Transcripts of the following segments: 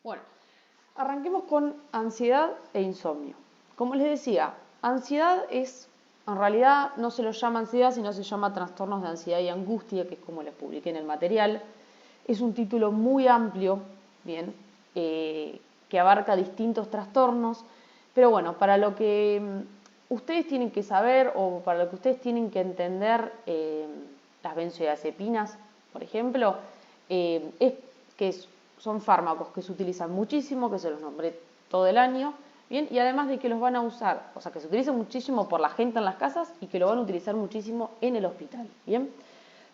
Bueno, arranquemos con ansiedad e insomnio. Como les decía, ansiedad en realidad no se lo llama ansiedad, sino se llama trastornos de ansiedad y angustia, que es como les publiqué en el material. Es un título muy amplio, bien, que abarca distintos trastornos, pero bueno, para lo que ustedes tienen que saber o para lo que ustedes tienen que entender, las benzodiazepinas, por ejemplo, es que son fármacos que se utilizan muchísimo, que se los nombré todo el año, bien, y además de que los van a usar, o sea, que se utilizan muchísimo por la gente en las casas y que lo van a utilizar muchísimo en el hospital, bien.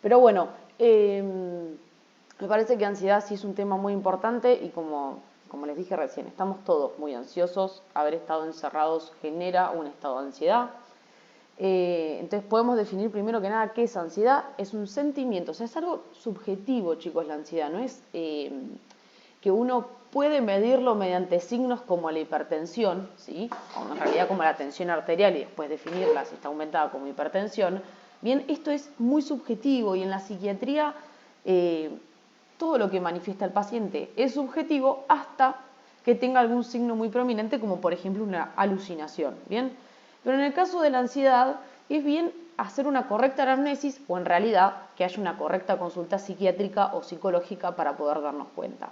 Pero bueno, me parece que ansiedad sí es un tema muy importante y como les dije recién, estamos todos muy ansiosos, haber estado encerrados genera un estado de ansiedad. Entonces podemos definir primero que nada qué es ansiedad. Es un sentimiento, o sea, es algo subjetivo, chicos, la ansiedad. No es que uno puede medirlo mediante signos como la hipertensión, ¿sí? O en realidad como la tensión arterial y después definirla si está aumentada como hipertensión. Bien, esto es muy subjetivo y en la psiquiatría todo lo que manifiesta el paciente es subjetivo hasta que tenga algún signo muy prominente como por ejemplo una alucinación, ¿bien? Pero en el caso de la ansiedad es bien hacer una correcta anamnesis o en realidad que haya una correcta consulta psiquiátrica o psicológica para poder darnos cuenta.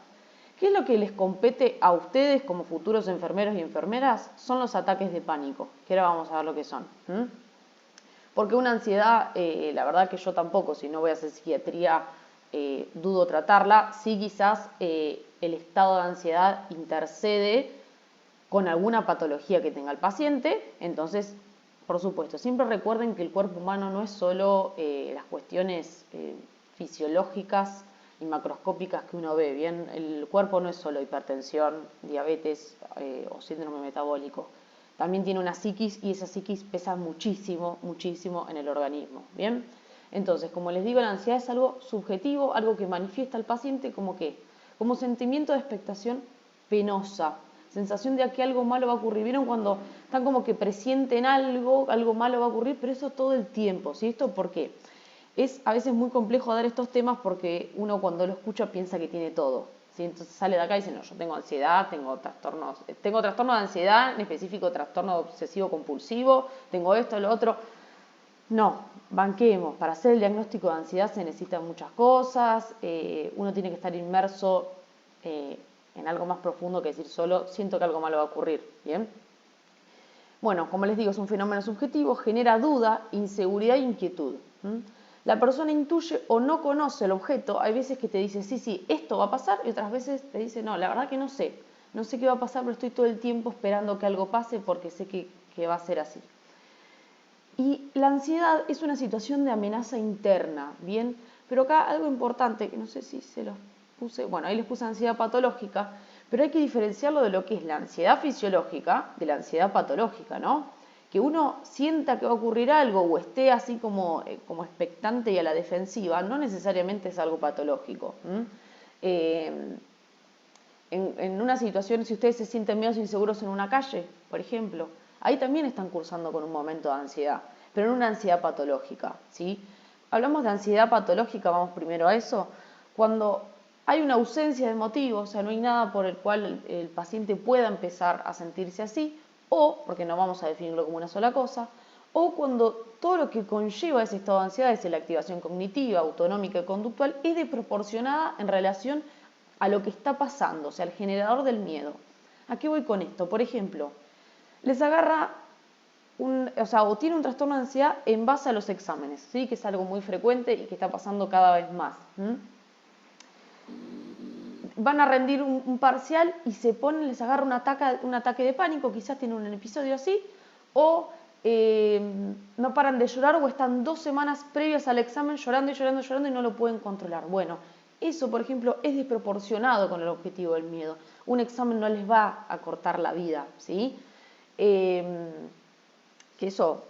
¿Qué es lo que les compete a ustedes como futuros enfermeros y enfermeras? Son los ataques de pánico, que ahora vamos a ver lo que son. Porque una ansiedad, la verdad que yo tampoco, si no voy a hacer psiquiatría, dudo tratarla. Sí, quizás el estado de ansiedad intercede con alguna patología que tenga el paciente. Entonces, por supuesto, siempre recuerden que el cuerpo humano no es solo las cuestiones fisiológicas y macroscópicas que uno ve, ¿bien? El cuerpo no es solo hipertensión, diabetes o síndrome metabólico. También tiene una psiquis y esa psiquis pesa muchísimo, muchísimo en el organismo, ¿bien? Entonces, como les digo, la ansiedad es algo subjetivo, algo que manifiesta el paciente como ¿qué? Como sentimiento de expectación penosa, sensación de que algo malo va a ocurrir. ¿Vieron cuando están como que presienten algo malo va a ocurrir? Pero eso todo el tiempo, ¿sí? ¿Esto por qué? Es a veces muy complejo dar estos temas porque uno cuando lo escucha piensa que tiene todo, ¿sí? Entonces sale de acá y dice, no, yo tengo ansiedad, tengo trastorno de ansiedad, en específico trastorno obsesivo compulsivo, tengo esto, lo otro. No, banquemos, para hacer el diagnóstico de ansiedad se necesitan muchas cosas, uno tiene que estar inmerso en algo más profundo que decir solo, siento que algo malo va a ocurrir, ¿bien? Bueno, como les digo, es un fenómeno subjetivo, genera duda, inseguridad e inquietud. La persona intuye o no conoce el objeto, hay veces que te dice, sí, esto va a pasar, y otras veces te dice, no, la verdad que no sé qué va a pasar, pero estoy todo el tiempo esperando que algo pase porque sé que va a ser así. Y la ansiedad es una situación de amenaza interna, ¿bien? Pero acá algo importante, que no sé si se los puse, bueno, ahí les puse ansiedad patológica, pero hay que diferenciarlo de lo que es la ansiedad fisiológica de la ansiedad patológica, ¿no? Que uno sienta que va a ocurrir algo o esté así como expectante y a la defensiva, no necesariamente es algo patológico. En una situación, si ustedes se sienten medio inseguros en una calle, por ejemplo, ahí también están cursando con un momento de ansiedad, pero en una ansiedad patológica, ¿sí? Hablamos de ansiedad patológica, vamos primero a eso, cuando hay una ausencia de motivo, o sea, no hay nada por el cual el paciente pueda empezar a sentirse así, o, porque no vamos a definirlo como una sola cosa, o cuando todo lo que conlleva ese estado de ansiedad, es la activación cognitiva, autonómica y conductual, es desproporcionada en relación a lo que está pasando, o sea, al generador del miedo. ¿A qué voy con esto? Por ejemplo, les agarra o tiene un trastorno de ansiedad en base a los exámenes, ¿sí? Que es algo muy frecuente y que está pasando cada vez más. Van a rendir un parcial y les agarra un ataque de pánico, quizás tienen un episodio así, o no paran de llorar o están 2 semanas previas al examen llorando y no lo pueden controlar. Bueno, eso, por ejemplo, es desproporcionado con el objetivo del miedo. Un examen no les va a cortar la vida, ¿sí? Que eso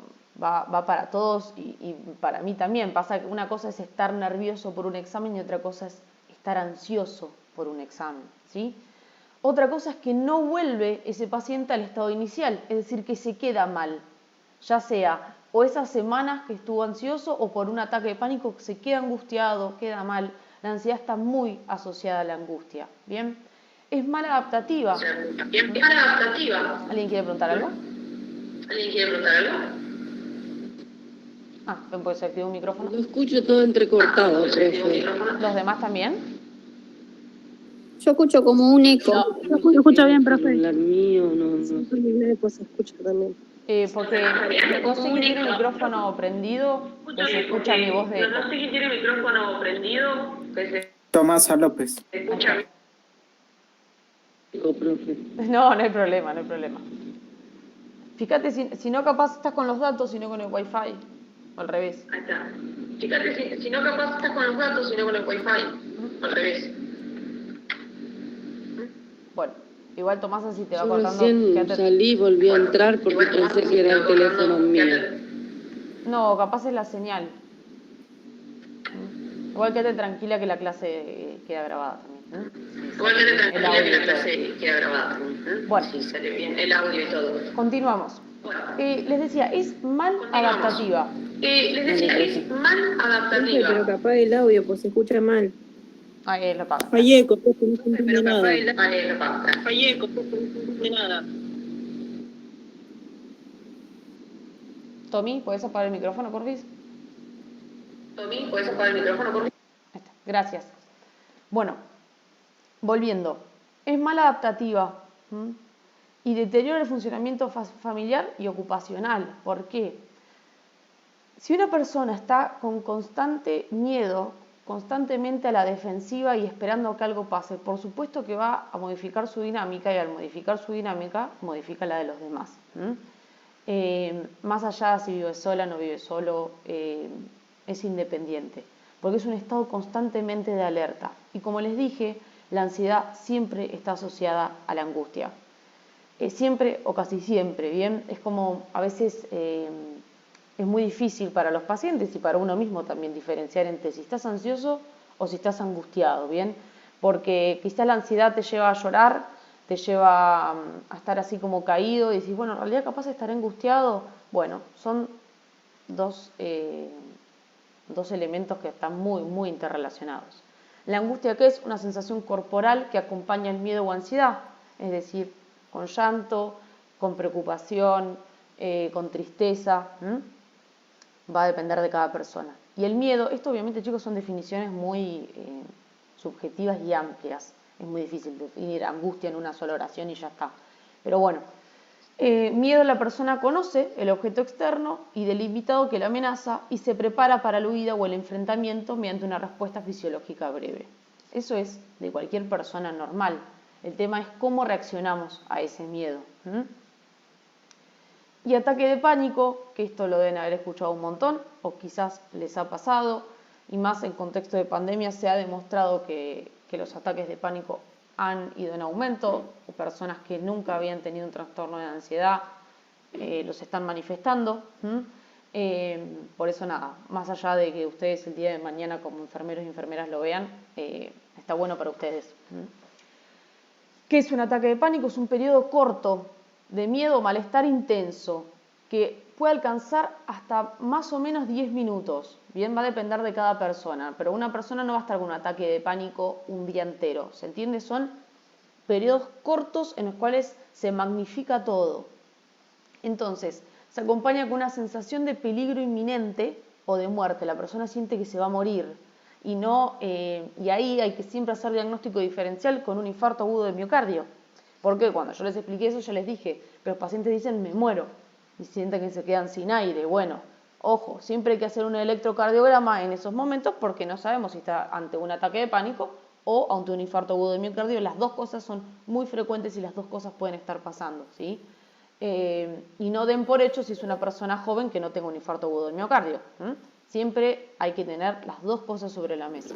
va para todos y para mí también. Pasa que una cosa es estar nervioso por un examen y otra cosa es estar ansioso por un examen, ¿sí? Otra cosa es que no vuelve ese paciente al estado inicial, es decir, que se queda mal, ya sea o esas semanas que estuvo ansioso o por un ataque de pánico se queda angustiado, queda mal. La ansiedad está muy asociada a la angustia, ¿bien? Es maladaptativa. Es maladaptativa. ¿Alguien quiere preguntar algo? ¿Alguien quiere preguntar algo? Ah, pues se activó un micrófono. Lo escucho todo entrecortado, profe. ¿Los demás también? Yo escucho como un eco. No. Yo escucho bien, El profe. celular mío, no. Un eco se escucha también. Porque no sé quién tiene el micrófono prendido, pues se escucha mi voz de eco. No sé quién tiene el micrófono prendido, pues se Tomasa López. escucha. Profe. No, no hay problema, no hay problema. Fíjate, si no capaz estás con los datos, sino con el wifi, o al revés. Ahí está. Fíjate, si no capaz estás con los datos, sino con el wifi, al revés. Bueno, igual Tomasa, si te va Yo cortando, recién quédate. salí, volví a entrar porque Igual pensé que era el teléfono mío. No, capaz es la señal. Igual quédate tranquila que la clase queda grabada también. Igual que te El tranquila audio que y la todo. clase queda grabada. Bueno. Sí, sale bien el audio y todo. Continuamos. Les decía, es mal adaptativa. Les decía, es mal Profe, pero adaptativa. capaz el audio, pues se escucha mal. Ahí lo paga. Hay eco, profe, no se entiende Pero nada. capaz el... Ay, no entiende nada. Tommy, ¿puedes apagar el micrófono, porfis? Tommy, ¿puedes apagar el micrófono, por favor? Ahí está. Gracias. Bueno, volviendo. Es mal adaptativa. Y deteriora el funcionamiento familiar y ocupacional. ¿Por qué? Si una persona está con constante miedo, constantemente a la defensiva y esperando que algo pase, por supuesto que va a modificar su dinámica y al modificar su dinámica, modifica la de los demás. Más allá si vive sola, no vive solo, es independiente, porque es un estado constantemente de alerta. Y como les dije, la ansiedad siempre está asociada a la angustia. Siempre o casi siempre, ¿bien? Es como a veces es muy difícil para los pacientes y para uno mismo también diferenciar entre si estás ansioso o si estás angustiado, ¿bien? Porque quizás la ansiedad te lleva a llorar, te lleva a estar así como caído y decís, bueno, en realidad capaz de estar angustiado. Bueno, son dos elementos que están muy interrelacionados. La angustia, ¿qué es? Una sensación corporal que acompaña el miedo o ansiedad, es decir, con llanto, con preocupación, con tristeza. Va a depender de cada persona. Y el miedo, esto obviamente, chicos, son definiciones muy subjetivas y amplias. Es muy difícil definir angustia en una sola oración y ya está. Pero bueno, miedo, la persona conoce el objeto externo y delimitado que la amenaza y se prepara para la huida o el enfrentamiento mediante una respuesta fisiológica breve. Eso es de cualquier persona normal. El tema es cómo reaccionamos a ese miedo. Y ataque de pánico, que esto lo deben haber escuchado un montón, o quizás les ha pasado, y más en contexto de pandemia se ha demostrado que los ataques de pánico han ido en aumento, o personas que nunca habían tenido un trastorno de ansiedad los están manifestando. Por eso nada, más allá de que ustedes el día de mañana como enfermeros y enfermeras lo vean, está bueno para ustedes. ¿Qué es un ataque de pánico? Es un periodo corto de miedo o malestar intenso que puede alcanzar hasta más o menos 10 minutos. Bien, va a depender de cada persona, pero una persona no va a estar con un ataque de pánico un día entero. ¿Se entiende? Son periodos cortos en los cuales se magnifica todo. Entonces, se acompaña con una sensación de peligro inminente o de muerte. La persona siente que se va a morir. Y ahí hay que siempre hacer diagnóstico diferencial con un infarto agudo de miocardio. Porque cuando yo les expliqué eso, yo les dije, pero los pacientes dicen, me muero, y sienten que se quedan sin aire. Bueno, ojo, siempre hay que hacer un electrocardiograma en esos momentos porque no sabemos si está ante un ataque de pánico o ante un infarto agudo de miocardio. Las dos cosas son muy frecuentes y las dos cosas pueden estar pasando, ¿sí? Y no den por hecho si es una persona joven que no tenga un infarto agudo de miocardio. Siempre hay que tener las dos cosas sobre la mesa.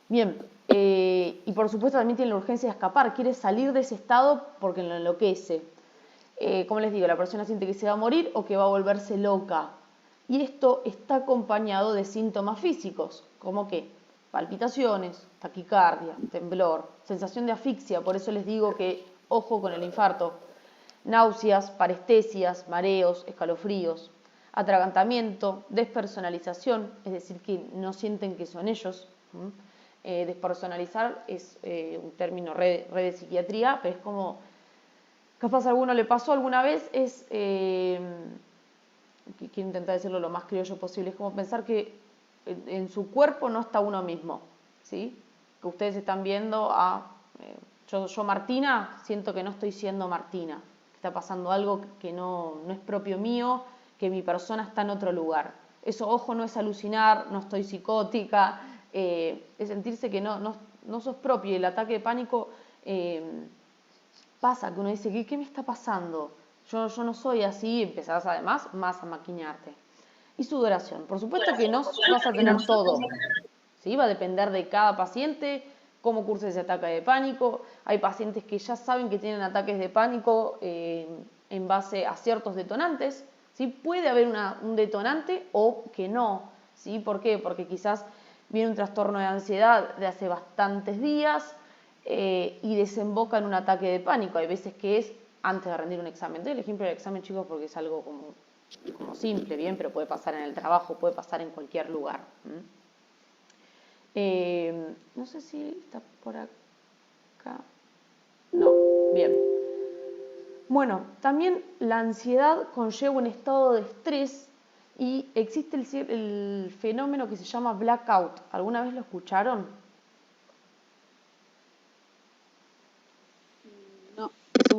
Bien, y por supuesto también tiene la urgencia de escapar, quiere salir de ese estado porque lo enloquece. Como les digo, la persona siente que se va a morir o que va a volverse loca. Y esto está acompañado de síntomas físicos, como que palpitaciones, taquicardia, temblor, sensación de asfixia, por eso les digo que ojo con el infarto, náuseas, parestesias, mareos, escalofríos, atragantamiento, despersonalización, es decir, que no sienten que son ellos, despersonalizar es un término re de psiquiatría, pero es como, capaz a alguno le pasó alguna vez, quiero intentar decirlo lo más criollo posible, es como pensar que en su cuerpo no está uno mismo, ¿sí? Que ustedes están viendo yo Martina, siento que no estoy siendo Martina, que está pasando algo que no es propio mío, que mi persona está en otro lugar. Eso, ojo, no es alucinar, no estoy psicótica, es sentirse que no sos propio. Y el ataque de pánico pasa, que uno dice, ¿qué me está pasando? Yo no soy así, y empezás además más a maquinarte. Y su duración. Por supuesto que no vas a tener todo, ¿sí? Va a depender de cada paciente, cómo cursa ese ataque de pánico. Hay pacientes que ya saben que tienen ataques de pánico en base a ciertos detonantes, ¿sí? Puede haber un detonante o que no, ¿sí? ¿Por qué? Porque quizás viene un trastorno de ansiedad de hace bastantes días y desemboca en un ataque de pánico. Hay veces que es antes de rendir un examen. Doy el ejemplo del examen, chicos, porque es algo como simple, bien, pero puede pasar en el trabajo, puede pasar en cualquier lugar. No sé si está por acá. No, bien. Bueno, también la ansiedad conlleva un estado de estrés y existe el fenómeno que se llama blackout. ¿Alguna vez lo escucharon? No.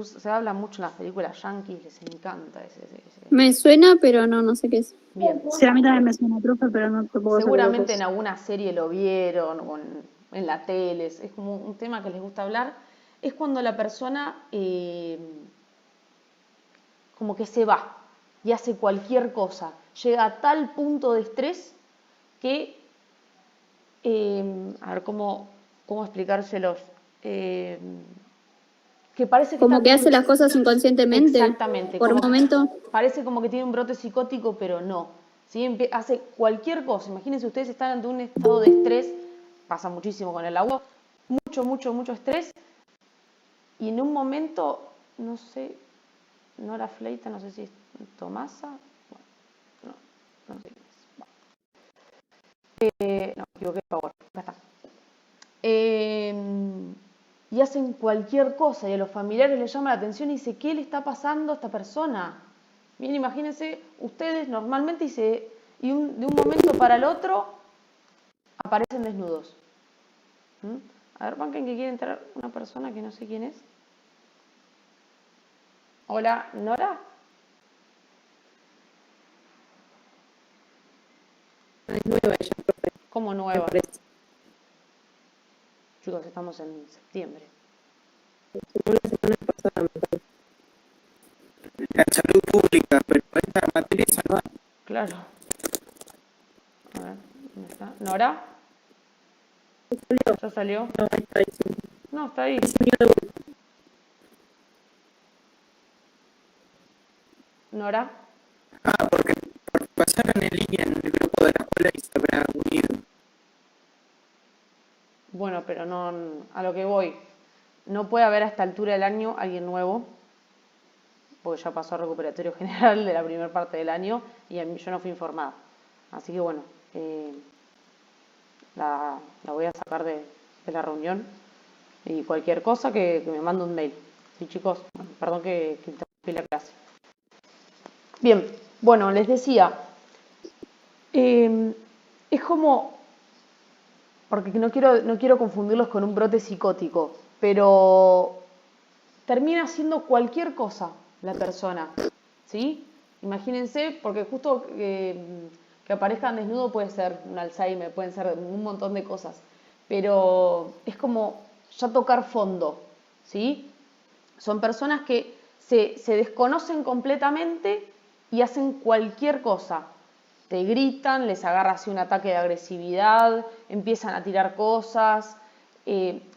Se habla mucho en las películas yankees, les encanta ese. Me suena, pero no sé qué es. Bien. Sí, a mí también me suena, profe, pero no te puedo Seguramente en alguna serie lo vieron o en la tele, es como un tema que les gusta hablar. Es cuando la persona como que se va y hace cualquier cosa. Llega a tal punto de estrés que, a ver cómo explicárselos, que parece que Como está que hace las cosas inconscientemente. exactamente, Por un momento. parece como que tiene un brote psicótico, pero no. ¿Sí? Hace cualquier cosa. Imagínense, ustedes están ante un estado de estrés, pasa muchísimo con el agua, mucho estrés, y en un momento, no sé, Nora Fleita, no sé si es Tomasa, bueno, no sé quién es. No, me equivoqué, por favor, acá está. Y hacen cualquier cosa y a los familiares les llama la atención y dice, ¿qué le está pasando a esta persona? Bien, imagínense, ustedes normalmente de un momento para el otro aparecen desnudos. A ver, banquen que quiere entrar una persona que no sé quién es. Hola, ¿Nora? Es nueva ella, profe. ¿Cómo Me nueva? parece. Chicos, estamos en septiembre. Como la semana pasada, me parece. La salud pública, pero esta materia es salvar. Claro. A ver, ¿dónde está? ¿Nora? ¿Ya salió? No, ahí está diciendo. No, está ahí. Se unió de vuelta. ¿Nora? Porque pasaron en línea en el grupo de la escuela y se habrá unido. Bueno, pero no, a lo que voy. No puede haber a esta altura del año alguien nuevo, porque ya pasó a recuperatorio general de la primera parte del año y yo no fui informada. Así que bueno, la voy a sacar de la reunión y cualquier cosa que me mande un mail. Sí, chicos, bueno, perdón que interrumpí la clase. Bien, bueno, les decía, es como, porque no quiero confundirlos con un brote psicótico, pero termina haciendo cualquier cosa la persona, ¿sí? Imagínense, porque justo que aparezcan desnudo puede ser un Alzheimer, pueden ser un montón de cosas, pero es como ya tocar fondo, ¿sí? Son personas que se desconocen completamente y hacen cualquier cosa. Te gritan, les agarra así un ataque de agresividad, empiezan a tirar cosas.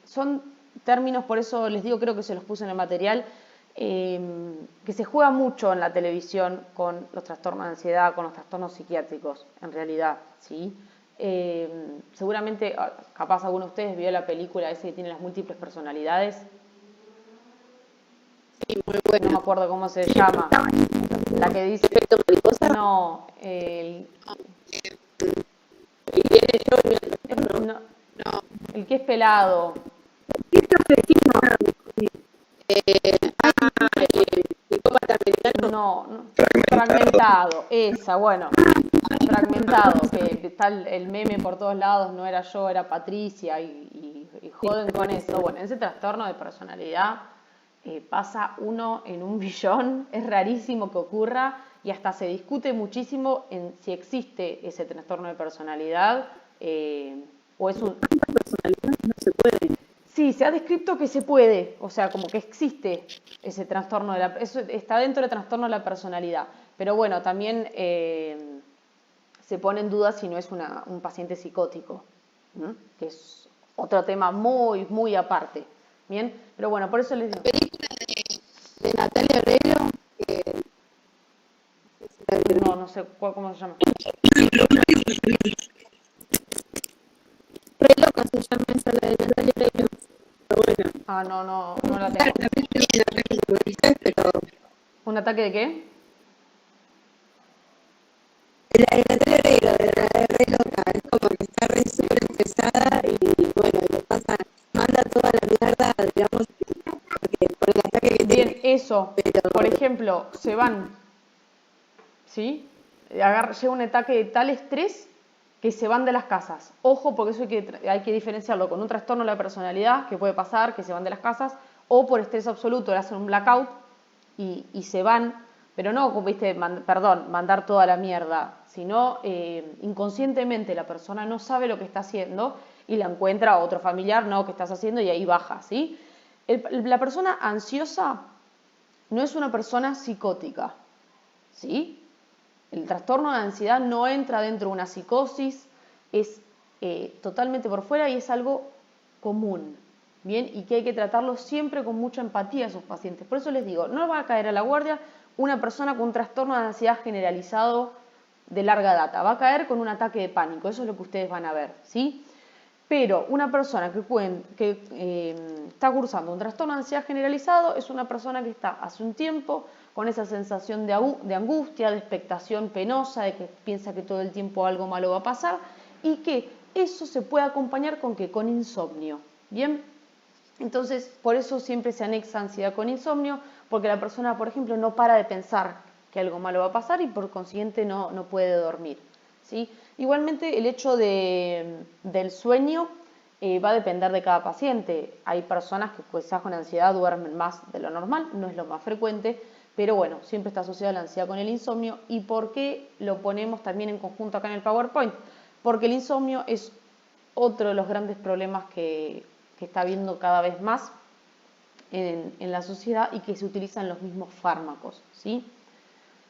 Son términos, por eso les digo, creo que se los puse en el material, que se juega mucho en la televisión con los trastornos de ansiedad, con los trastornos psiquiátricos, en realidad, ¿sí? Seguramente, capaz alguno de ustedes vio la película esa que tiene las múltiples personalidades. Sí, muy buena. No me acuerdo cómo se llama. La que dice... ¿Efecto mariposa? No, ¿Y viene yo y el doctor? no. No. El que es pelado. No, fragmentado, esa, bueno, fragmentado, que está el meme por todos lados, no era yo, era Patricia, y joden con eso. Bueno, ese trastorno de personalidad pasa 1 en 1.000.000, es rarísimo que ocurra y hasta se discute muchísimo en si existe ese trastorno de personalidad o es un... No se puede. Sí, se ha descrito que se puede, o sea, como que existe ese trastorno, eso está dentro del trastorno de la personalidad. Pero bueno, también se pone en duda si no es un paciente psicótico, ¿no? Que es otro tema muy, muy aparte. Bien, pero bueno, por eso les digo. La película de Natalia Oreiro, No sé cómo se llama. Re loca se llama esa, la de Natalia Oreiro. Ah, no la tengo. ¿Un ataque de qué? La de Natalia Oreiro, de re loca, es como que está re súper pesada y bueno, le pasa, manda toda la mierda, digamos, porque por el ataque que Bien, tiene. eso. Por ejemplo, se van, ¿sí? Llega un ataque de tal estrés que se van de las casas. Ojo, porque eso hay que diferenciarlo con un trastorno de la personalidad, que puede pasar, que se van de las casas, o por estrés absoluto, le hacen un blackout y se van, pero no, como viste, mandar toda la mierda, sino inconscientemente la persona no sabe lo que está haciendo y la encuentra otro familiar, no, ¿qué estás haciendo? Y ahí baja, ¿sí? La persona ansiosa no es una persona psicótica, ¿sí? El trastorno de ansiedad no entra dentro de una psicosis, es totalmente por fuera y es algo común, ¿bien? Y que hay que tratarlo siempre con mucha empatía a esos pacientes. Por eso les digo, no va a caer a la guardia una persona con un trastorno de ansiedad generalizado de larga data, va a caer con un ataque de pánico, eso es lo que ustedes van a ver, ¿sí? Pero una persona que está cursando un trastorno de ansiedad generalizado es una persona que está hace un tiempo con esa sensación de angustia, de expectación penosa, de que piensa que todo el tiempo algo malo va a pasar y que eso se puede acompañar con ¿qué? Con insomnio. ¿Bien? Entonces, por eso siempre se anexa ansiedad con insomnio, porque la persona, por ejemplo, no para de pensar que algo malo va a pasar y por consiguiente no puede dormir, ¿sí? Igualmente, el hecho del sueño va a depender de cada paciente. Hay personas que quizás con ansiedad duermen más de lo normal, no es lo más frecuente, pero bueno, siempre está asociada la ansiedad con el insomnio. ¿Y por qué lo ponemos también en conjunto acá en el PowerPoint? Porque el insomnio es otro de los grandes problemas que está habiendo cada vez más en la sociedad y que se utilizan los mismos fármacos, ¿sí?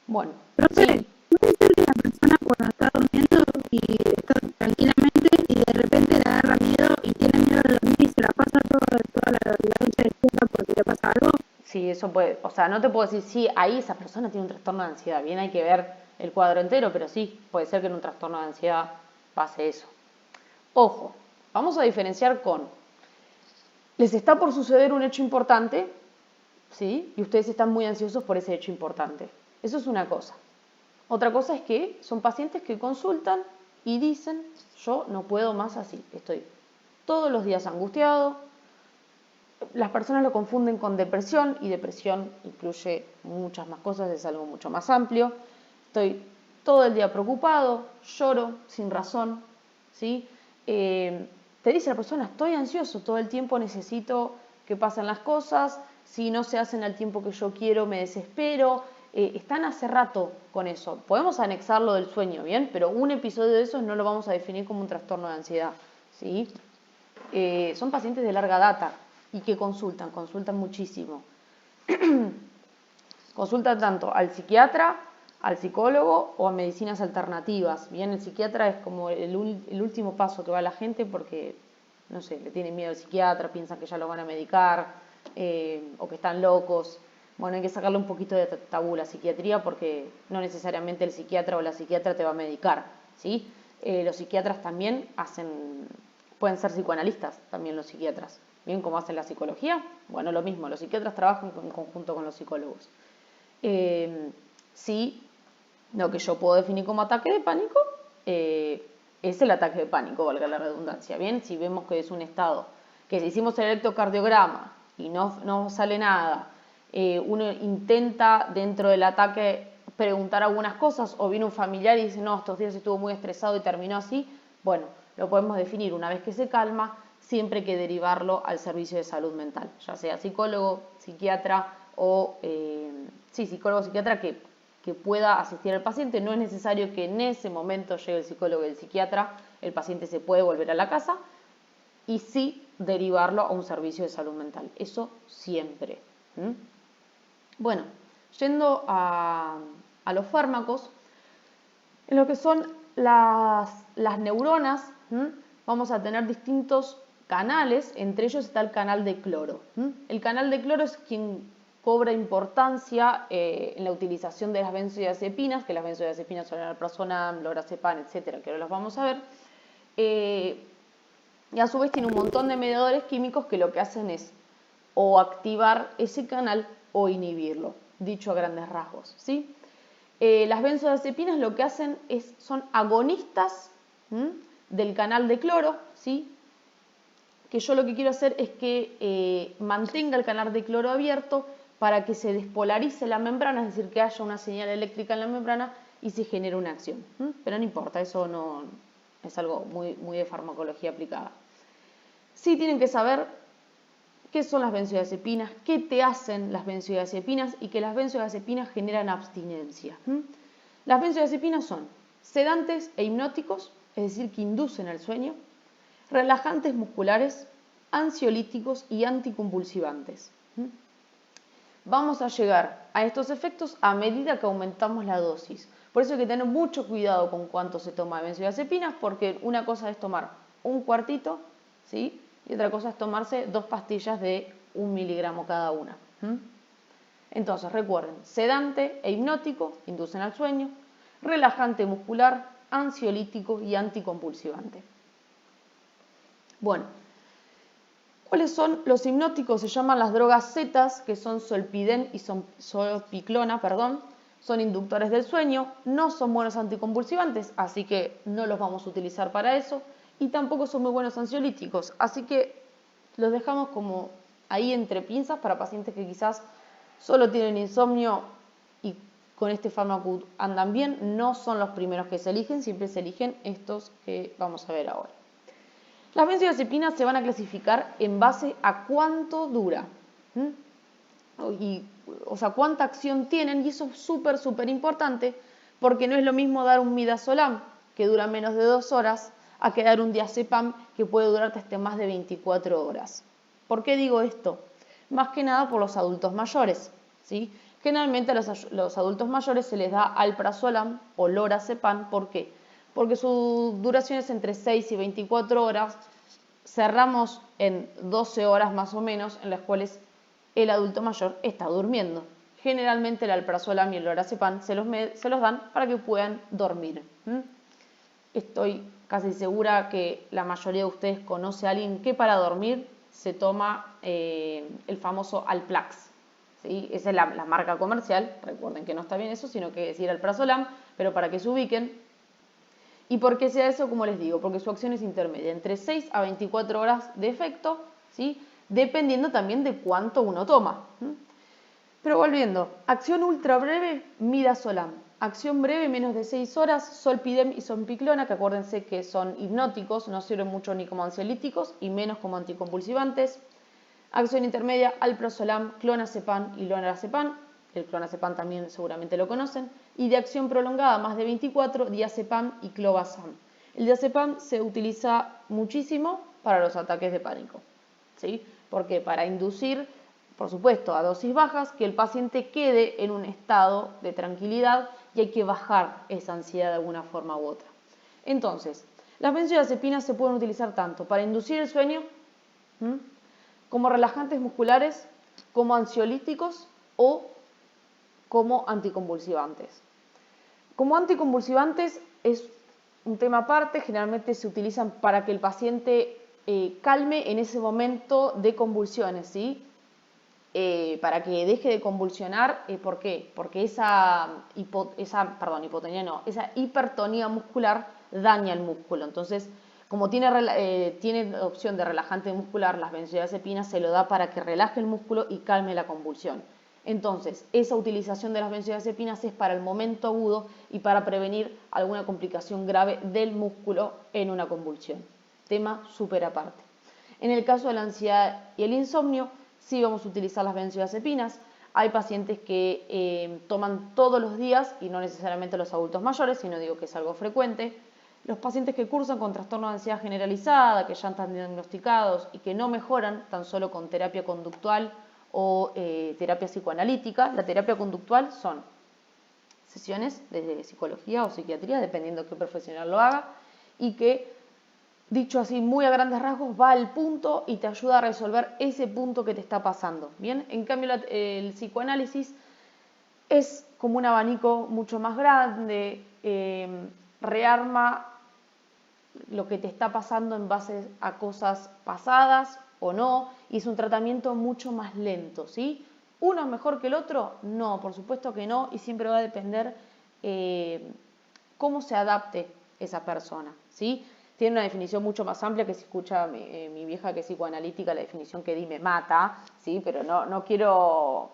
Bueno, Profe, sí, puede ser que la persona cuando está durmiendo y está tranquilamente y de repente le agarra miedo y tiene miedo de dormir y se la pasa toda la noche despierta porque le pasa algo. sí, eso puede, o sea, no te puedo decir, sí, ahí esa persona tiene un trastorno de ansiedad, bien hay que ver el cuadro entero, pero sí, puede ser que en un trastorno de ansiedad pase eso. Ojo, vamos a diferenciar con, les está por suceder un hecho importante, ¿sí? Y ustedes están muy ansiosos por ese hecho importante. Eso es una cosa. Otra cosa es que son pacientes que consultan y dicen, yo no puedo más así, estoy todos los días angustiado. Las personas lo confunden con depresión y depresión incluye muchas más cosas, es algo mucho más amplio. Estoy todo el día preocupado, lloro sin razón, ¿sí? Te dice la persona, estoy ansioso, todo el tiempo necesito que pasen las cosas, si no se hacen al tiempo que yo quiero me desespero. Están hace rato con eso. Podemos anexarlo del sueño, ¿bien? Pero un episodio de esos no lo vamos a definir como un trastorno de ansiedad, ¿sí? Son pacientes de larga data y que consultan muchísimo. Consultan tanto al psiquiatra, al psicólogo o a medicinas alternativas. Bien, el psiquiatra es como el último paso que va la gente porque, no sé, le tienen miedo al psiquiatra, piensan que ya lo van a medicar o que están locos. Bueno, hay que sacarle un poquito de tabú a la psiquiatría porque no necesariamente el psiquiatra o la psiquiatra te va a medicar, ¿sí? Los psiquiatras también pueden ser psicoanalistas, también los psiquiatras. Bien, como hacen la psicología, bueno, lo mismo, los psiquiatras trabajan en conjunto con los psicólogos. Sí, lo que yo puedo definir como ataque de pánico es el ataque de pánico, valga la redundancia. Bien, si vemos que es un estado, que si hicimos el electrocardiograma y no sale nada, uno intenta dentro del ataque preguntar algunas cosas, o viene un familiar y dice, no, estos días estuvo muy estresado y terminó así, bueno, lo podemos definir. Una vez que se calma, siempre hay que derivarlo al servicio de salud mental, ya sea psicólogo, psiquiatra o psicólogo, psiquiatra que pueda asistir al paciente. No es necesario que en ese momento llegue el psicólogo y el psiquiatra, el paciente se puede volver a la casa y sí derivarlo a un servicio de salud mental, eso siempre. Bueno, yendo a los fármacos, en lo que son las neuronas, vamos a tener distintos canales, entre ellos está el canal de cloro. El canal de cloro es quien cobra importancia en la utilización de las benzodiazepinas, que las benzodiazepinas son el alprazolam, lorazepam, etcétera, que ahora las vamos a ver. Y a su vez tiene un montón de mediadores químicos que lo que hacen es o activar ese canal o inhibirlo, dicho a grandes rasgos, ¿sí? Las benzodiazepinas lo que hacen son agonistas del canal de cloro, ¿sí? Que yo lo que quiero hacer es que mantenga el canal de cloro abierto para que se despolarice la membrana, es decir, que haya una señal eléctrica en la membrana y se genere una acción. Pero no importa, eso no es algo muy de farmacología aplicada. Sí tienen que saber qué son las benzodiazepinas, qué te hacen las benzodiazepinas y que las benzodiazepinas generan abstinencia. Las benzodiazepinas son sedantes e hipnóticos, es decir, que inducen al sueño, relajantes musculares, ansiolíticos y anticonvulsivantes. Vamos a llegar a estos efectos a medida que aumentamos la dosis. Por eso hay que tener mucho cuidado con cuánto se toma de benzodiazepinas, porque una cosa es tomar un cuartito, ¿sí? Y otra cosa es tomarse 2 pastillas de 1 miligramo cada una. Entonces, recuerden, sedante e hipnótico, inducen al sueño, relajante muscular, ansiolítico y anticonvulsivante. Bueno, ¿cuáles son los hipnóticos? Se llaman las drogas zetas, que son zolpidem y zolpiclona, son inductores del sueño, no son buenos anticonvulsivantes, así que no los vamos a utilizar para eso, y tampoco son muy buenos ansiolíticos, así que los dejamos como ahí entre pinzas para pacientes que quizás solo tienen insomnio y con este fármaco andan bien. No son los primeros que se eligen, siempre se eligen estos que vamos a ver ahora. Las benzodiazepinas se van a clasificar en base a cuánto dura, o sea, cuánta acción tienen, y eso es súper importante, porque no es lo mismo dar un midazolam, que dura menos de 2 horas, a que dar un diazepam, que puede durarte hasta más de 24 horas. ¿Por qué digo esto? Más que nada por los adultos mayores, ¿sí? Generalmente a los adultos mayores se les da alprazolam o lorazepam. ¿Por qué? Porque su duración es entre 6 y 24 horas, cerramos en 12 horas más o menos, en las cuales el adulto mayor está durmiendo. Generalmente el alprazolam y el lorazepam se los dan para que puedan dormir. Estoy casi segura que la mayoría de ustedes conoce a alguien que para dormir se toma el famoso Alplax, ¿sí? Esa es la marca comercial, recuerden que no está bien eso, sino que decir alprazolam, pero para que se ubiquen. ¿Y por qué sea eso? Como les digo, porque su acción es intermedia, entre 6 a 24 horas de efecto, ¿sí? Dependiendo también de cuánto uno toma. Pero volviendo, acción ultra breve, midazolam. Acción breve, menos de 6 horas, zolpidem y zolpiclona, que acuérdense que son hipnóticos, no sirven mucho ni como ansiolíticos y menos como anticonvulsivantes. Acción intermedia, alprazolam, clonazepam y lorazepam. El clonazepam también seguramente lo conocen. Y de acción prolongada, más de 24, diazepam y clobazam. El diazepam se utiliza muchísimo para los ataques de pánico, ¿sí? Porque para inducir, por supuesto, a dosis bajas, que el paciente quede en un estado de tranquilidad, y hay que bajar esa ansiedad de alguna forma u otra. Entonces, las benzodiazepinas se pueden utilizar tanto para inducir el sueño, como relajantes musculares, como ansiolíticos o como anticonvulsivantes. Como anticonvulsivantes es un tema aparte, generalmente se utilizan para que el paciente calme en ese momento de convulsiones, ¿sí? para que deje de convulsionar. ¿Por qué? Porque esa hipertonía muscular daña el músculo. Entonces, como tiene opción de relajante muscular, las benzodiazepinas se lo da para que relaje el músculo y calme la convulsión. Entonces, esa utilización de las benzodiazepinas es para el momento agudo y para prevenir alguna complicación grave del músculo en una convulsión. Tema súper aparte. En el caso de la ansiedad y el insomnio, sí vamos a utilizar las benzodiazepinas. Hay pacientes que toman todos los días, y no necesariamente los adultos mayores, sino digo que es algo frecuente. Los pacientes que cursan con trastorno de ansiedad generalizada, que ya están diagnosticados y que no mejoran tan solo con terapia conductual o terapia psicoanalítica. La terapia conductual son sesiones de psicología o psiquiatría, dependiendo de qué profesional lo haga, y que, dicho así muy a grandes rasgos, va al punto y te ayuda a resolver ese punto que te está pasando. Bien, en cambio el psicoanálisis es como un abanico mucho más grande, rearma lo que te está pasando en base a cosas pasadas o no, y es un tratamiento mucho más lento, ¿sí? ¿Uno es mejor que el otro? No, por supuesto que no, y siempre va a depender cómo se adapte esa persona, ¿sí? Tiene una definición mucho más amplia que si escucha mi vieja que es psicoanalítica, la definición que di me mata, ¿sí? Pero no quiero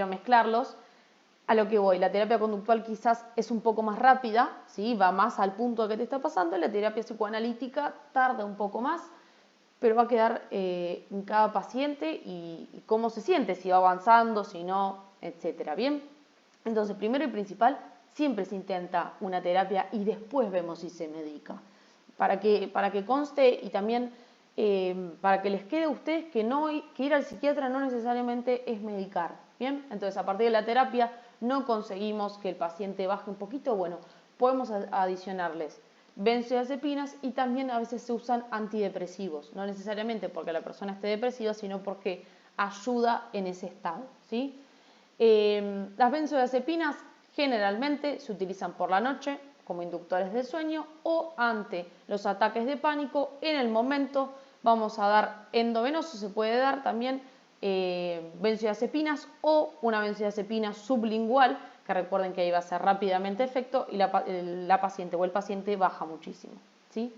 mezclarlos. A lo que voy, la terapia conductual quizás es un poco más rápida, ¿sí? Va más al punto que te está pasando, la terapia psicoanalítica tarda un poco más, pero va a quedar en cada paciente y cómo se siente, si va avanzando, si no, etcétera. Bien, entonces primero y principal, siempre se intenta una terapia y después vemos si se medica. Para que conste y también para que les quede a ustedes que ir al psiquiatra no necesariamente es medicar. Bien, entonces a partir de la terapia no conseguimos que el paciente baje un poquito, bueno, podemos adicionarles benzodiazepinas y también a veces se usan antidepresivos, no necesariamente porque la persona esté depresiva, sino porque ayuda en ese estado, ¿sí? Las benzodiazepinas generalmente se utilizan por la noche como inductores del sueño o ante los ataques de pánico. En el momento vamos a dar endovenoso, se puede dar también benzodiazepinas o una benzodiazepina sublingual, que recuerden que ahí va a ser rápidamente efecto y la paciente o el paciente baja muchísimo, ¿sí?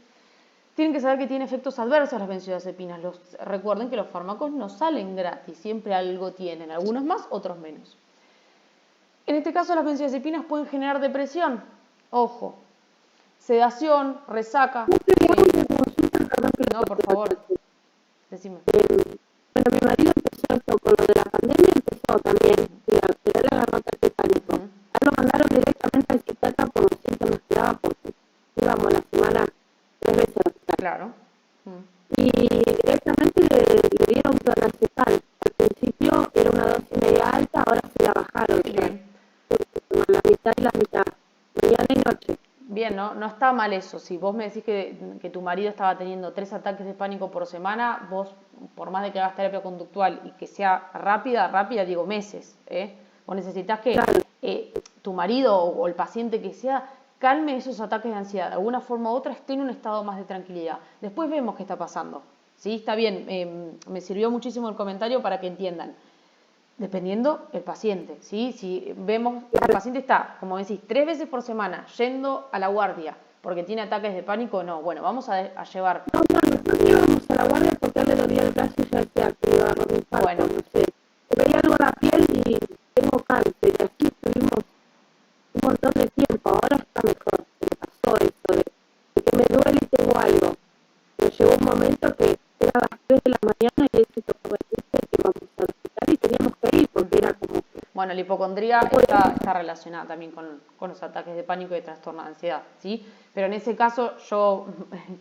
Tienen que saber que tiene efectos adversos las benzodiazepinas. Recuerden que los fármacos no salen gratis, siempre algo tienen, algunos más, otros menos. En este caso las benzodiazepinas pueden generar depresión, ojo, sedación, resaca. No, por favor, decime. Bueno, mi marido empezó esto con lo de la pandemia, empezó también, pero le agarró ataque de pánico. A él lo mandaron directamente al psiquiatra por los síntomas que daba, porque íbamos a la semana 3 veces al hospital. Claro. Y directamente le dieron clonazepam. Al principio era una dosis media alta, ahora se la bajaron. La mitad y la mitad, mañana y noche. Bien, no está mal eso. Si vos me decís que tu marido estaba teniendo 3 ataques de pánico por semana, vos, por más de que hagas terapia conductual y que sea rápida, digo meses, vos necesitas que tu marido o el paciente que sea calme esos ataques de ansiedad. De alguna forma u otra esté en un estado más de tranquilidad. Después vemos qué está pasando. ¿Sí? Está bien, me sirvió muchísimo el comentario para que entiendan. Dependiendo el paciente, ¿sí? Si vemos que el paciente está, como decís, 3 veces por semana yendo a la guardia porque tiene ataques de pánico, no. Bueno, vamos a llevar... No, nosotros íbamos a la guardia porque le dolía el brazo y ya decía que iba a romper. Bueno. No sé. Veía algo en la piel y tengo cáncer. Y aquí estuvimos un montón de tiempo. Ahora está mejor. Me pasó eso de que me duele y tengo algo. Pero llegó un momento que era a las 3 de la mañana y él se tocó decirse que íbamos al hospital y teníamos que ir porque era como que... Bueno, la hipocondría está relacionada también con los ataques de pánico y trastorno de ansiedad, ¿sí? Pero en ese caso yo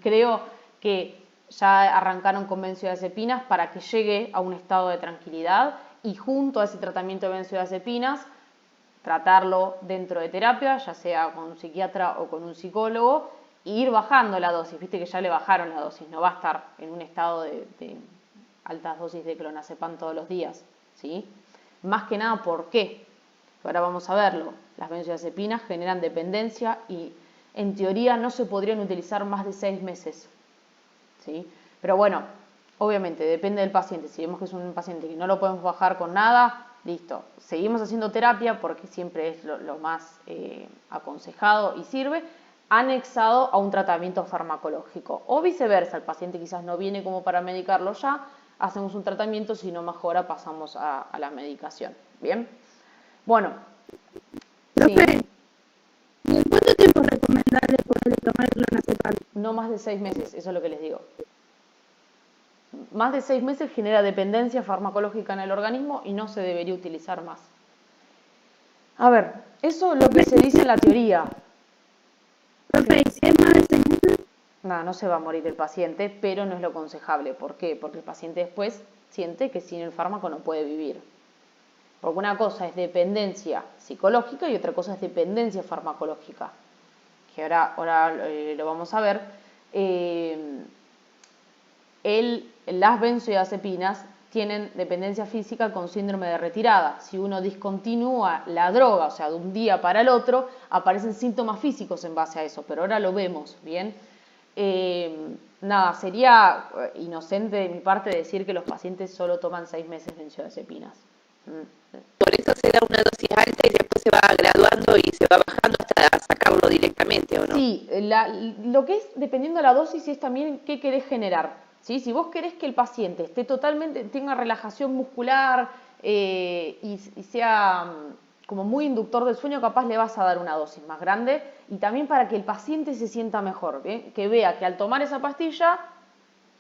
creo que ya arrancaron con benzodiazepinas para que llegue a un estado de tranquilidad y junto a ese tratamiento de benzodiazepinas tratarlo dentro de terapia, ya sea con un psiquiatra o con un psicólogo, e ir bajando la dosis. Viste que ya le bajaron la dosis, no va a estar en un estado de altas dosis de clonazepam todos los días, ¿sí? Más que nada, ¿por qué? Ahora vamos a verlo. Las benzodiazepinas generan dependencia y en teoría no se podrían utilizar más de 6 meses, ¿sí? Pero bueno, Obviamente, depende del paciente. Si vemos que es un paciente que no lo podemos bajar con nada, listo. Seguimos haciendo terapia porque siempre es lo más aconsejado y sirve, anexado a un tratamiento farmacológico. O viceversa, el paciente quizás no viene como para medicarlo ya, hacemos un tratamiento, si no mejora pasamos a la medicación. ¿Bien? Bueno. Profe, Sí. ¿y en cuánto tiempo es recomendable poderle tomar el clonazepam? No más de 6 meses, eso es lo que les digo. Más de 6 meses genera dependencia farmacológica en el organismo y no se debería utilizar más. A ver, eso es lo que se dice en la teoría. Profe, ¿y si es más de 6 meses? Nada, no se va a morir el paciente, pero no es lo aconsejable. ¿Por qué? Porque el paciente después siente que sin el fármaco no puede vivir. Porque una cosa es dependencia psicológica y otra cosa es dependencia farmacológica, que ahora lo vamos a ver. Las benzodiazepinas tienen dependencia física con síndrome de retirada. Si uno discontinúa la droga, o sea, de un día para el otro, aparecen síntomas físicos en base a eso, pero ahora lo vemos, ¿bien? Nada, sería inocente de mi parte decir que los pacientes solo toman 6 meses benzodiazepinas. Por eso se da una dosis alta y después se va graduando y se va bajando hasta sacarlo directamente, ¿o no? Sí, lo que es, dependiendo de la dosis, es también qué querés generar. ¿Sí? Si vos querés que el paciente esté tenga relajación muscular y sea como muy inductor del sueño, capaz le vas a dar una dosis más grande. Y también para que el paciente se sienta mejor, ¿bien? Que vea que al tomar esa pastilla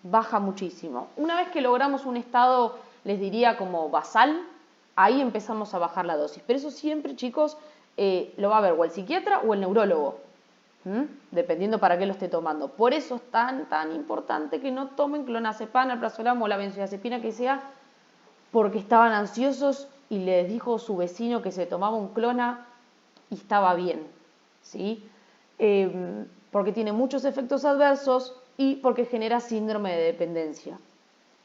baja muchísimo. Una vez que logramos un estado, les diría como basal, ahí empezamos a bajar la dosis. Pero eso siempre, chicos, lo va a ver o el psiquiatra o el neurólogo, dependiendo para qué lo esté tomando. Por eso es tan importante que no tomen clonazepam, alprazolam o la benzodiazepina que sea, porque estaban ansiosos y les dijo su vecino que se tomaba un clona y estaba bien, ¿sí? Porque tiene muchos efectos adversos y porque genera síndrome de dependencia.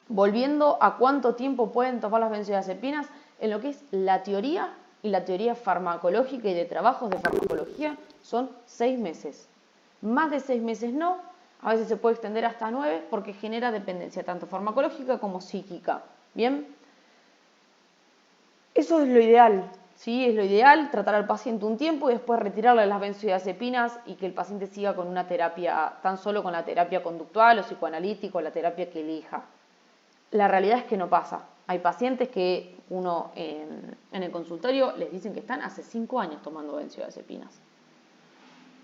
Volviendo a cuánto tiempo pueden tomar las benzodiazepinas, en lo que es la teoría y la teoría farmacológica y de trabajos de farmacología son 6 meses. Más de 6 meses no, a veces se puede extender hasta 9 porque genera dependencia tanto farmacológica como psíquica. ¿Bien? Eso es lo ideal, ¿sí? Es lo ideal, tratar al paciente un tiempo y después retirarle las benzodiazepinas y que el paciente siga con una terapia, tan solo con la terapia conductual o psicoanalítica o la terapia que elija. La realidad es que no pasa. Hay pacientes que uno en el consultorio les dicen que están hace 5 años tomando benzodiazepinas.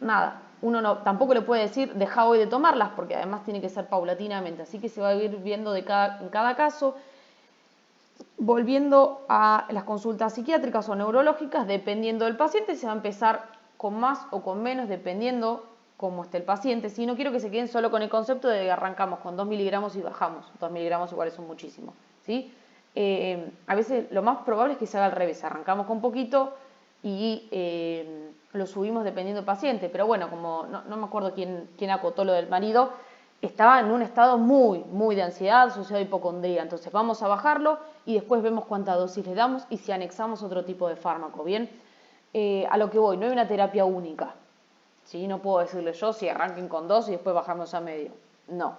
Nada, uno tampoco le puede decir deja hoy de tomarlas porque además tiene que ser paulatinamente, así que se va a ir viendo en cada caso. Volviendo a las consultas psiquiátricas o neurológicas, dependiendo del paciente, se va a empezar con más o con menos, dependiendo cómo esté el paciente. Si no quiero que se queden solo con el concepto de que arrancamos con 2 miligramos y bajamos. 2 miligramos igual son muchísimo, ¿sí? A veces lo más probable es que se haga al revés. Arrancamos con poquito y lo subimos dependiendo del paciente. Pero bueno, como no me acuerdo quién acotó lo del marido, estaba en un estado muy de ansiedad asociado a hipocondría. Entonces vamos a bajarlo y después vemos cuánta dosis le damos y si anexamos otro tipo de fármaco. Bien, a lo que voy, no hay una terapia única. ¿Sí? No puedo decirle yo si arranquen con 2 y después bajamos a medio. No.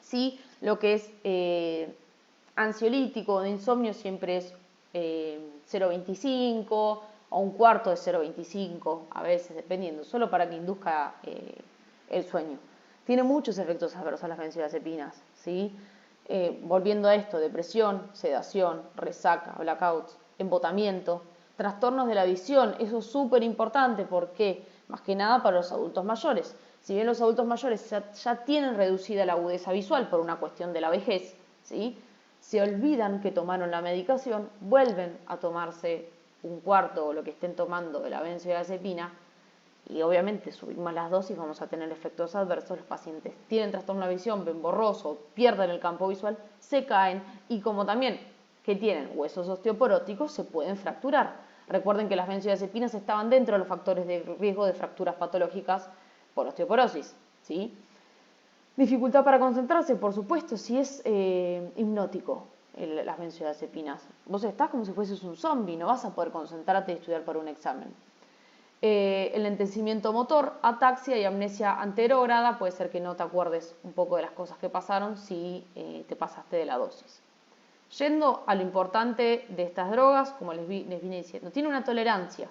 Sí, lo que es ansiolítico de insomnio siempre es 0,25 o un cuarto de 0,25 a veces, dependiendo, solo para que induzca el sueño. Tiene muchos efectos adversos las benzodiazepinas, ¿sí? Volviendo a esto, depresión, sedación, resaca, blackouts, embotamiento, trastornos de la visión, eso es súper importante porque, más que nada para los adultos mayores. Si bien los adultos mayores ya tienen reducida la agudeza visual por una cuestión de la vejez, ¿sí? Se olvidan que tomaron la medicación, vuelven a tomarse un cuarto o lo que estén tomando de la benzodiazepina y obviamente subimos las dosis, vamos a tener efectos adversos. Los pacientes tienen trastorno de la visión, ven borroso, pierden el campo visual, se caen y como también que tienen huesos osteoporóticos se pueden fracturar. Recuerden que las benzodiazepinas estaban dentro de los factores de riesgo de fracturas patológicas por osteoporosis, ¿sí? Dificultad para concentrarse, por supuesto, si es hipnótico las benzodiazepinas. Vos estás como si fueses un zombie, no vas a poder concentrarte y estudiar para un examen. el lentecimiento motor, ataxia y amnesia anterógrada. Puede ser que no te acuerdes un poco de las cosas que pasaron si te pasaste de la dosis. Yendo a lo importante de estas drogas, como les vine diciendo, tiene una tolerancia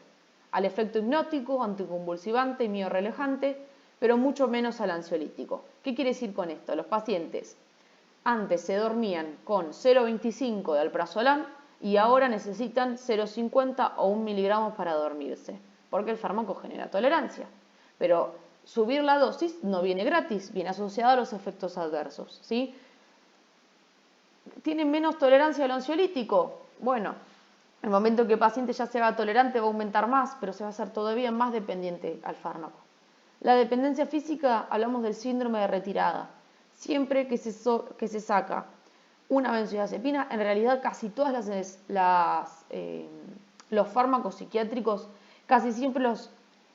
al efecto hipnótico, anticonvulsivante y miorelajante, pero mucho menos al ansiolítico. ¿Qué quiere decir con esto? Los pacientes antes se dormían con 0,25 de alprazolam y ahora necesitan 0,50 o 1 miligramo para dormirse, porque el fármaco genera tolerancia. Pero subir la dosis no viene gratis, viene asociado a los efectos adversos, ¿sí? ¿Tiene menos tolerancia al ansiolítico? Bueno, en el momento que el paciente ya se haga tolerante va a aumentar más, pero se va a hacer todavía más dependiente al fármaco. La dependencia física, hablamos del síndrome de retirada. Siempre que se saca una benzodiazepina, en realidad casi todas los fármacos psiquiátricos, casi siempre los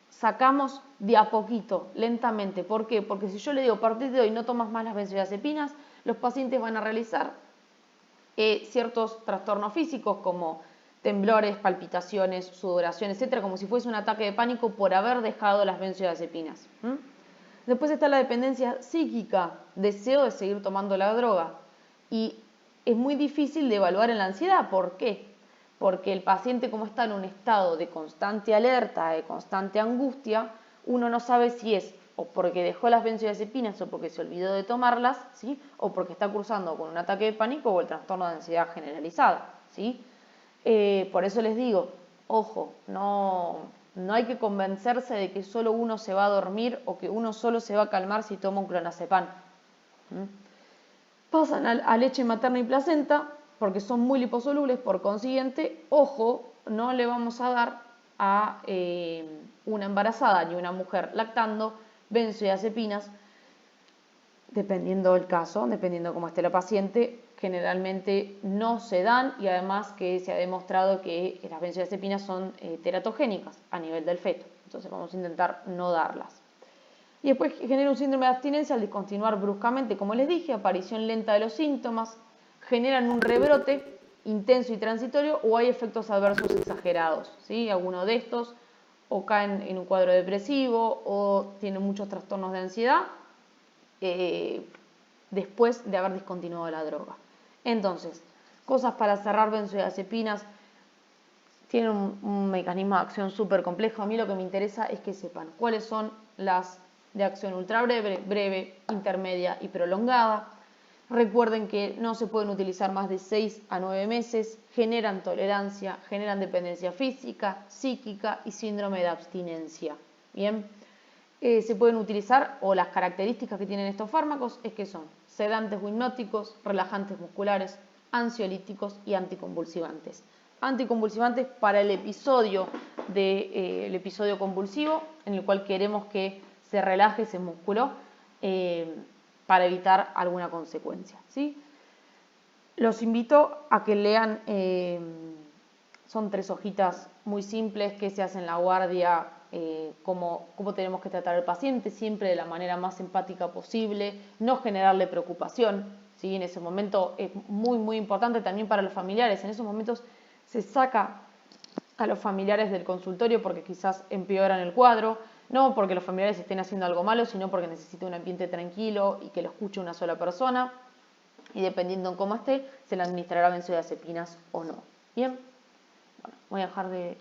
sacamos de a poquito, lentamente. ¿Por qué? Porque si yo le digo, a partir de hoy no tomas más las benzodiazepinas, los pacientes van a realizar ciertos trastornos físicos como temblores, palpitaciones, sudoración, etcétera, como si fuese un ataque de pánico por haber dejado las benzodiazepinas. Después está la dependencia psíquica, deseo de seguir tomando la droga. Y es muy difícil de evaluar en la ansiedad. ¿Por qué? Porque el paciente, como está en un estado de constante alerta, de constante angustia, uno no sabe si es o porque dejó las benzodiazepinas o porque se olvidó de tomarlas, ¿sí? O porque está cursando con un ataque de pánico o el trastorno de ansiedad generalizada, ¿sí? Por eso les digo, ojo, no hay que convencerse de que solo uno se va a dormir o que uno solo se va a calmar si toma un clonazepam. Pasan a leche materna y placenta porque son muy liposolubles, por consiguiente, ojo, no le vamos a dar a una embarazada ni una mujer lactando benzodiazepinas, dependiendo del caso, dependiendo cómo esté la paciente. Generalmente no se dan y además que se ha demostrado que las benzodiazepinas son teratogénicas a nivel del feto. Entonces vamos a intentar no darlas. Y después genera un síndrome de abstinencia al discontinuar bruscamente, como les dije, aparición lenta de los síntomas, generan un rebrote intenso y transitorio o hay efectos adversos exagerados, ¿sí? Alguno de estos o caen en un cuadro depresivo o tienen muchos trastornos de ansiedad después de haber discontinuado la droga. Entonces, cosas para cerrar: benzodiazepinas tienen un mecanismo de acción súper complejo. A mí lo que me interesa es que sepan cuáles son las de acción ultra breve, breve, intermedia y prolongada. Recuerden que no se pueden utilizar más de 6 a 9 meses, generan tolerancia, generan dependencia física, psíquica y síndrome de abstinencia. Bien, se pueden utilizar, o las características que tienen estos fármacos es que son sedantes o hipnóticos, relajantes musculares, ansiolíticos y anticonvulsivantes. Anticonvulsivantes para el episodio convulsivo, en el cual queremos que se relaje ese músculo para evitar alguna consecuencia, ¿sí? Los invito a que lean, son 3 hojitas muy simples que se hacen la guardia, cómo tenemos que tratar al paciente, siempre de la manera más empática posible, no generarle preocupación, ¿sí? En ese momento es muy, muy importante también para los familiares. En esos momentos se saca a los familiares del consultorio porque quizás empeoran el cuadro, no porque los familiares estén haciendo algo malo, sino porque necesita un ambiente tranquilo y que lo escuche una sola persona, y dependiendo en cómo esté, se le administrará benzodiazepinas o no. Bien, bueno, voy a dejar de